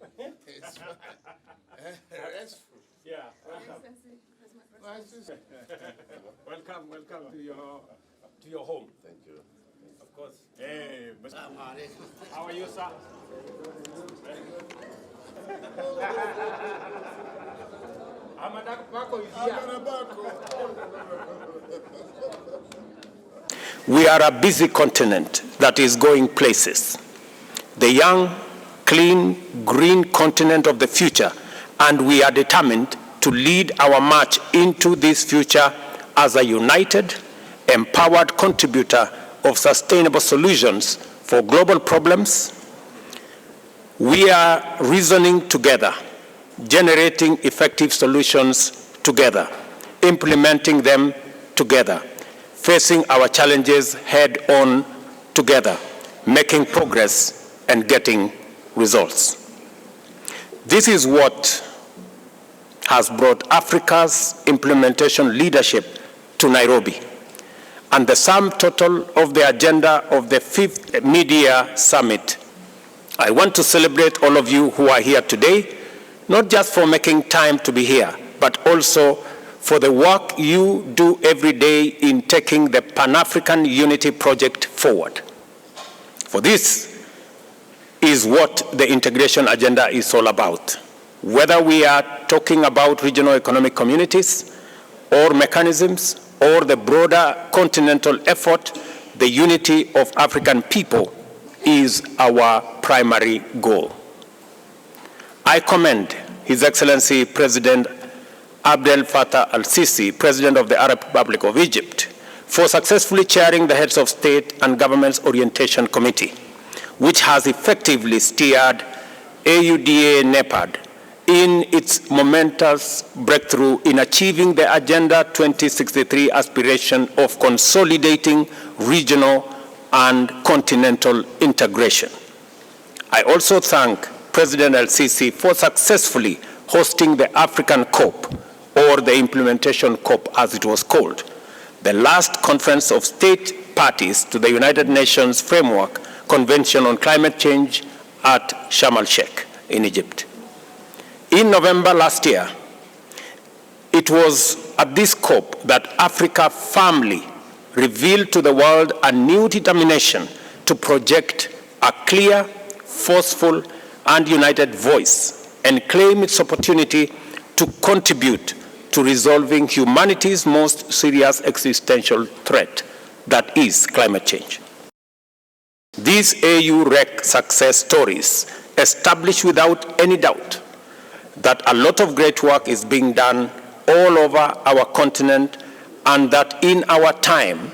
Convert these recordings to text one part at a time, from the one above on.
It's restful. Yeah, welcome. welcome to your home. Thank you. Of course. Hey, Mr. How are you, sir? We are a busy continent that is going places. The young, clean, green continent of the future, and we are determined to lead our march into this future as a united, empowered contributor of sustainable solutions for global problems. We are reasoning together, generating effective solutions together, implementing them together, facing our challenges head-on together, making progress and getting results. This is what has brought Africa's implementation leadership to Nairobi, and the sum total of the agenda of the 5th Mid-Year Summit. I want to celebrate all of you who are here today, not just for making time to be here, but also for the work you do every day in taking the Pan-African Unity Project forward. For this is what the integration agenda is all about. Whether we are talking about regional economic communities or mechanisms or the broader continental effort, the unity of African people is our primary goal. I commend His Excellency President Abdel Fattah al-Sisi, President of the Arab Republic of Egypt, for successfully chairing the Heads of State and Government's Orientation Committee, which has effectively steered AUDA-NEPAD in its momentous breakthrough in achieving the Agenda 2063 aspiration of consolidating regional and continental integration. I also thank President al-Sisi for successfully hosting the African COP, or the Implementation COP as it was called, the last conference of state parties to the United Nations Framework Convention on Climate Change at Sharm el-Sheikh in Egypt. In November last year, it was at this COP that Africa firmly revealed to the world a new determination to project a clear, forceful, and united voice and claim its opportunity to contribute to resolving humanity's most serious existential threat, that is climate change. These AU-REC success stories establish without any doubt that a lot of great work is being done all over our continent, and that in our time,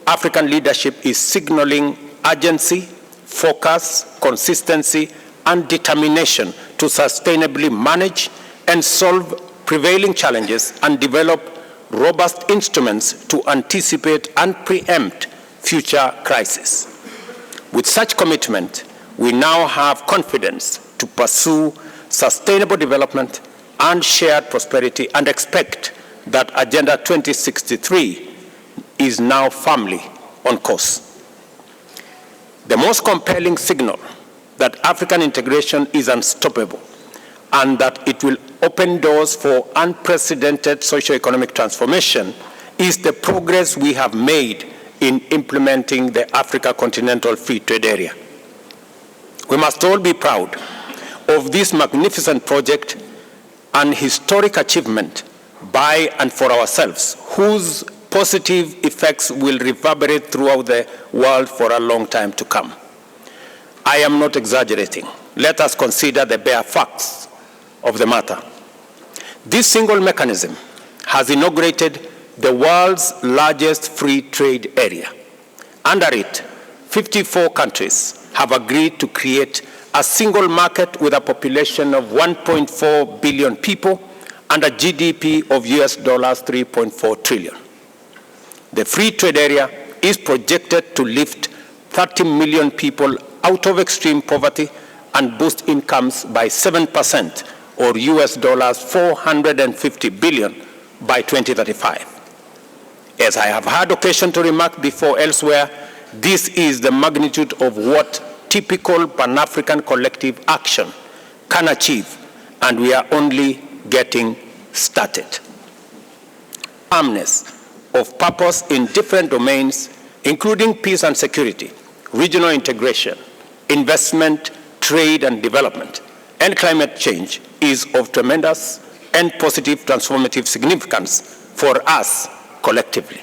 African leadership is signaling urgency, focus, consistency, and determination to sustainably manage and solve prevailing challenges and develop robust instruments to anticipate and preempt future crises. With such commitment, we now have confidence to pursue sustainable development and shared prosperity, and expect that Agenda 2063 is now firmly on course. The most compelling signal that African integration is unstoppable and that it will open doors for unprecedented socio-economic transformation is the progress we have made in implementing the Africa Continental Free Trade Area. We must all be proud of this magnificent project, an historic achievement by and for ourselves, whose positive effects will reverberate throughout the world for a long time to come. I am not exaggerating. Let us consider the bare facts of the matter. This single mechanism has inaugurated the world's largest free trade area. Under it, 54 countries have agreed to create a single market with a population of 1.4 billion people and a GDP of US dollars 3.4 trillion. The free trade area is projected to lift 30 million people out of extreme poverty and boost incomes by 7%, or US dollars 450 billion by 2035. As I have had occasion to remark before elsewhere, this is the magnitude of what typical Pan-African collective action can achieve, and we are only getting started. Firmness of purpose in different domains, including peace and security, regional integration, investment, trade and development, and climate change is of tremendous and positive transformative significance for us collectively.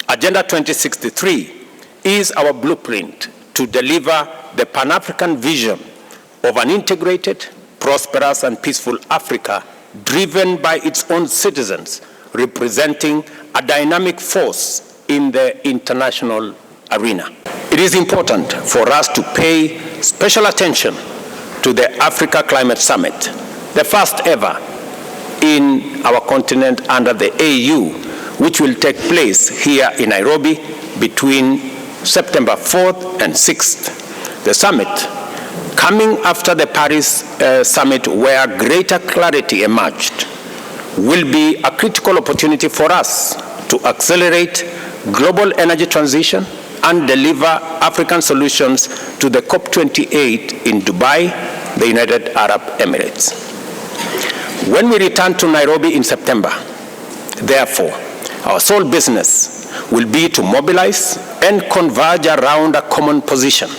Agenda 2063 is our blueprint to deliver the Pan-African vision of an integrated, prosperous, and peaceful Africa driven by its own citizens, representing a dynamic force in the international arena. It is important for us to pay special attention to the Africa Climate Summit, the first ever in our continent under the AU, which will take place here in Nairobi between September 4th and 6th. The summit, coming after the Paris summit where greater clarity emerged, will be a critical opportunity for us to accelerate global energy transition and deliver African solutions to the COP28 in Dubai, the United Arab Emirates. When we return to Nairobi in September, therefore, our sole business will be to mobilize and converge around a common position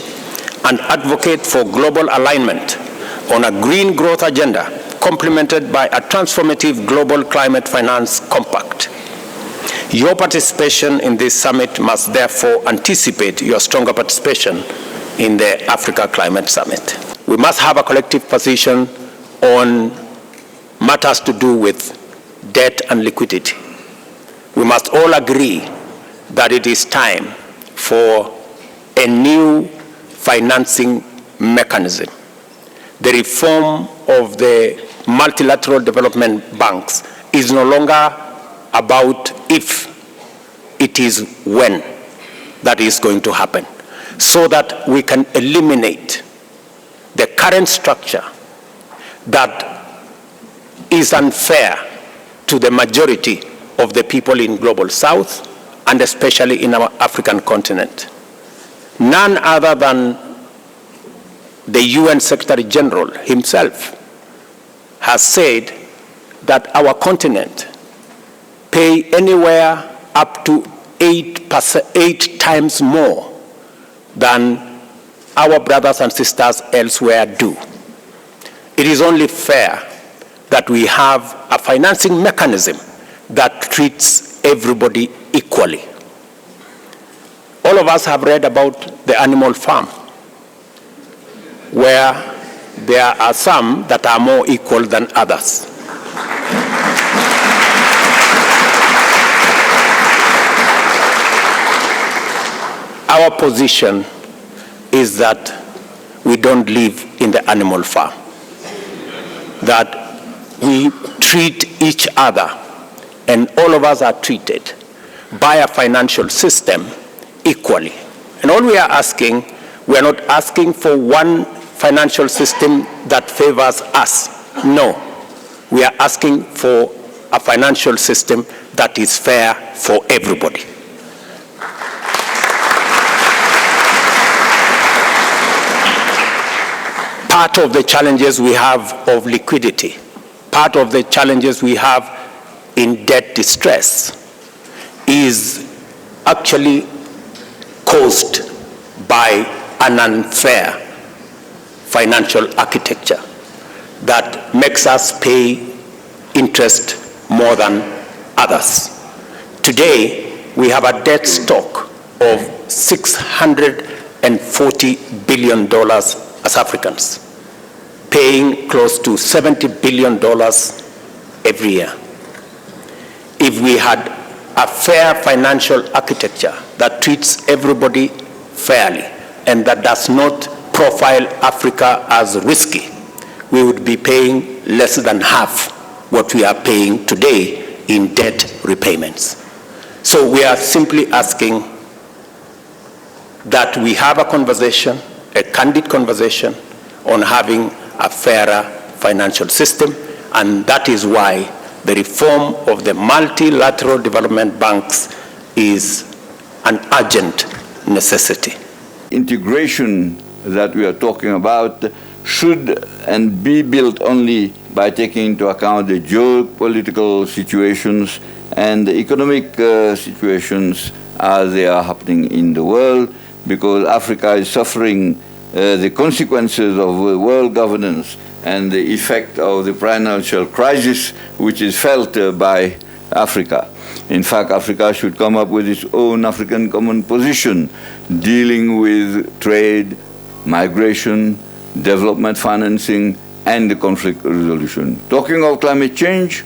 and advocate for global alignment on a green growth agenda complemented by a transformative global climate finance compact. Your participation in this summit must therefore anticipate your stronger participation in the Africa Climate Summit. We must have a collective position on matters to do with debt and liquidity. We must all agree that it is time for a new financing mechanism. The reform of the multilateral development banks is no longer about if, it is when that is going to happen, so that we can eliminate the current structure that is unfair to the majority of the people in Global South and especially in our African continent. None other than the UN Secretary General himself has said that our continent pay anywhere up to 8 times more than our brothers and sisters elsewhere do. It is only fair that we have a financing mechanism that treats everybody equally. All of us have read about the animal farm, where there are some that are more equal than others. Our position is that we don't live in the animal farm, that we treat each other, and all of us are treated by a financial system equally. And all we are asking, we are not asking for one financial system that favors us. No, we are asking for a financial system that is fair for everybody. Part of the challenges we have of liquidity, part of the challenges we have in debt distress is actually caused by an unfair financial architecture that makes us pay interest more than others. Today, we have a debt stock of $640 billion as Africans, paying close to $70 billion every year. If we had a fair financial architecture that treats everybody fairly and that does not profile Africa as risky, we would be paying less than half what we are paying today in debt repayments. So we are simply asking that we have a conversation, a candid conversation on having a fairer financial system, and that is why the reform of the multilateral development banks is an urgent necessity. Integration that we are talking about should and be built only by taking into account the geopolitical situations and the economic situations as they are happening in the world, because Africa is suffering the consequences of world governance and the effect of the financial crisis which is felt by Africa. In fact, Africa should come up with its own African common position dealing with trade, migration, development financing, and the conflict resolution. Talking of climate change,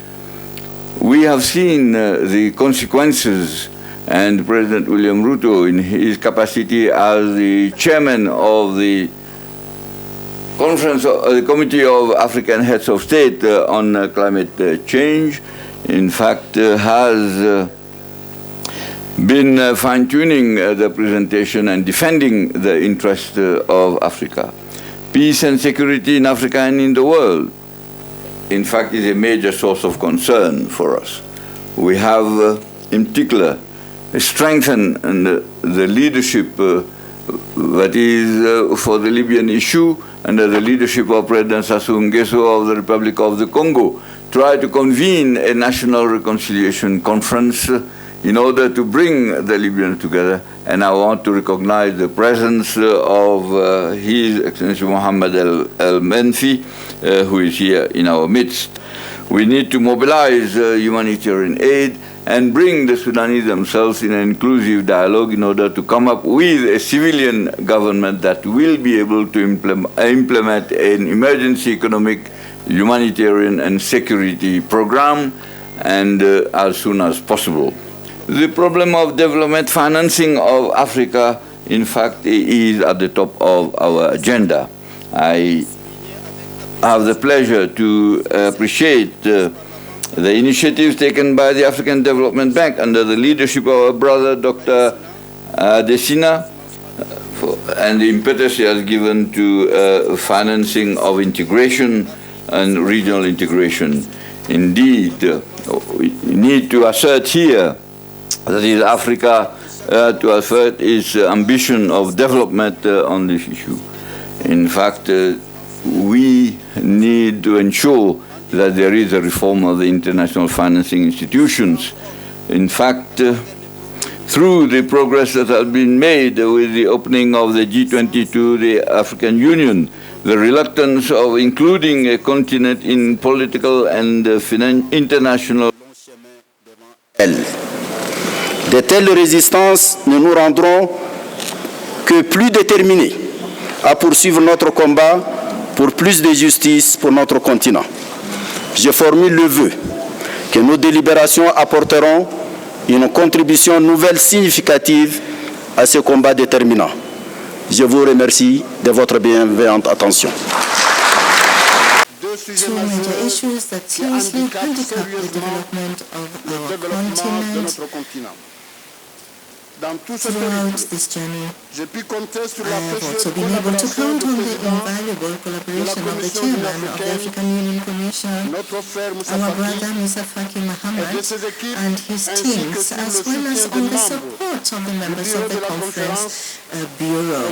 we have seen the consequences, and President William Ruto, in his capacity as the chairman of the conference, the Committee of African Heads of State on climate change, in fact, has been fine-tuning the presentation and defending the interests of Africa. Peace and security in Africa and in the world, in fact, is a major source of concern for us. We have, in particular, strengthened the leadership that is for the Libyan issue under the leadership of President Sassou Nguesso of the Republic of the Congo, try to convene a national reconciliation conference in order to bring the Libyans together. And I want to recognize the presence of His Excellency Mohammed El-Menfi, who is here in our midst. We need to mobilize humanitarian aid and bring the Sudanese themselves in an inclusive dialogue in order to come up with a civilian government that will be able to implement an emergency economic, humanitarian, and security program, and as soon as possible. The problem of development financing of Africa, in fact, is at the top of our agenda. I have the pleasure to appreciate the initiatives taken by the African Development Bank under the leadership of our brother, Dr. Desina, and the impetus he has given to financing of integration and regional integration. Indeed, we need to assert here that is Africa to assert its ambition of development on this issue. In fact, we need to ensure that there is a reform of the international financing institutions. In fact, through the progress that has been made with the opening of the G20 to the African Union, the reluctance of including a continent in political and international. De telles résistances ne nous rendront que plus déterminés à poursuivre notre combat pour plus de justice pour notre continent. Je formule le vœu que nos délibérations apporteront une contribution nouvelle significative à ce combat déterminant. Je vous remercie de votre bienveillante attention. Two major issues that seriously handicap the development of our continent. Throughout this journey, I have also been able to count on the invaluable collaboration of the chairman of the African Union Commission, our brother Mr. Faki Mohammed, and his teams, as well as on the support of the members of the conference bureau.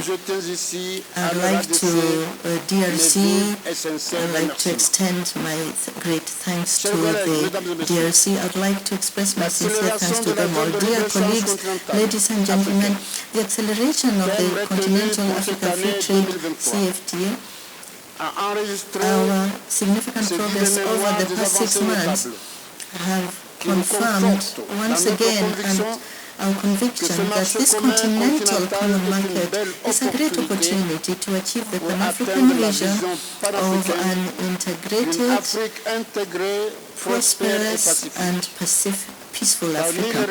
I'd like to DRC, I'd like to extend my great thanks to the DRC. I'd like to express my sincere thanks to them all. Dear colleagues, ladies and gentlemen, the acceleration of the Continental Africa Free Trade CFTA, our significant progress over the past 6 months have confirmed once again and our conviction that this continental common market is a great opportunity to achieve the Pan-African vision of an integrated, prosperous and peaceful Africa.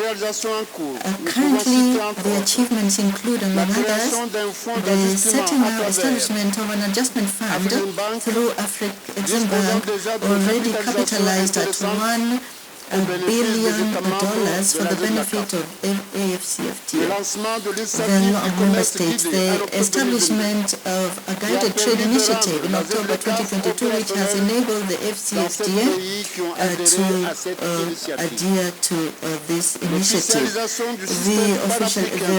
Currently, the achievements include, among others, the establishment of an adjustment fund through Exim Bank, already capitalized at $1 billion for the benefit of AFCFTA. Then on member states, the establishment of a guided trade initiative in October 2022, which has enabled the AFCFTA to adhere to this initiative. The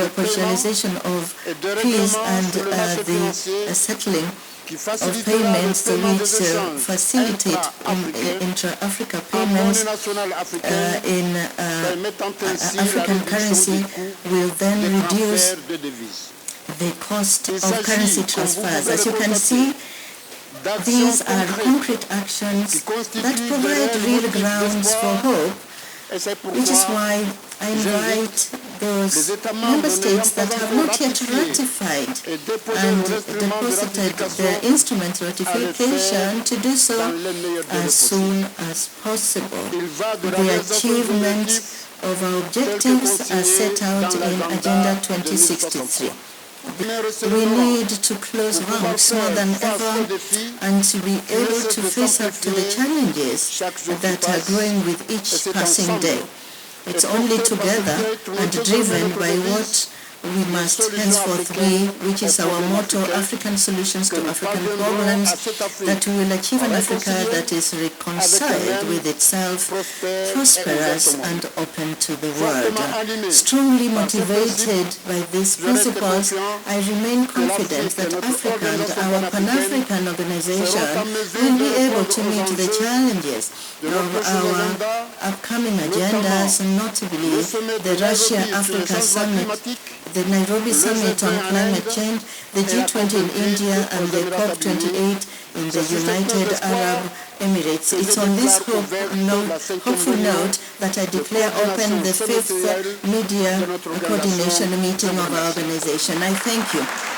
operationalization of peace and the settling of payments which facilitate intra-Africa payments in African currency will then reduce the cost of currency transfers. As you can see, these are concrete actions that provide real grounds for hope, which is why I invite those member states that have not yet ratified and deposited their instrument ratification to do so as soon as possible. The achievement of our objectives are set out in Agenda 2063. We need to close ranks more than ever and to be able to face up to the challenges that are growing with each passing day. It's only together and driven by what we must henceforth be, which is our motto, African solutions to African problems, that we will achieve an Africa that is reconciled with itself, prosperous and open to the world. Strongly motivated by these principles, I remain confident that Africa and our Pan-African organization will be able to meet the challenges of our upcoming agendas, notably the Russia-Africa Summit, the Nairobi Summit on Climate Change, the G20 in India, and the COP28 in the United Arab Emirates. It's on this hopeful note that I declare open the 5th Media Coordination Meeting of our organization. I thank you.